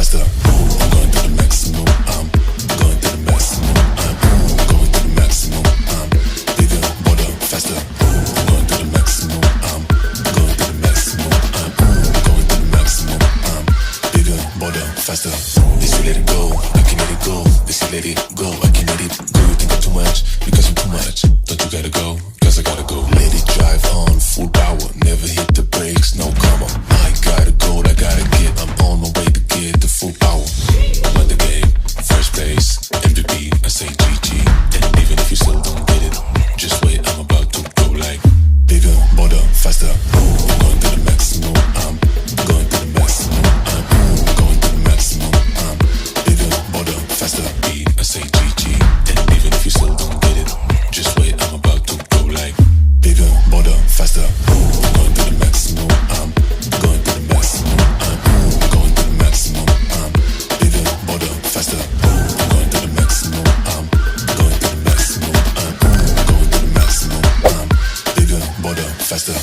faster. I'm going to the maximum. I'm going to the maximum. I'm going to the maximum. I'm bigger, bolder, faster. I'm going to the maximum. I'm going to the maximum. I'm going to the maximum. I'm bigger, bolder, faster. They say let it go, I can let it go. They say let it go, I can let it go. You think I'm too much because I'm too much. Don't you gotta go? Cause I gotta go. Let it drive on full power. Never hit the brakes, no comma. I gotta go, I gotta get. I'm on my way to get the full power. Won the game, first place, MVP. I say GG. And even if you still don't get it, just wait, I'm about to go like bigger, bolder, faster. I'm going to the maximum. I'm going to the maximum. I'm going to the maximum. I'm bigger, bolder, faster. I say GG. And even if you still don't get it, just wait, I'm about to go like bigger, bolder, faster. I'm going to the maximum. I'm going to the maximum. I'm going to the maximum. I'm bigger, bolder, faster. I'm going to the maximum. I'm going to the maximum. I'm going to the maximum. I'm bigger, bolder, faster.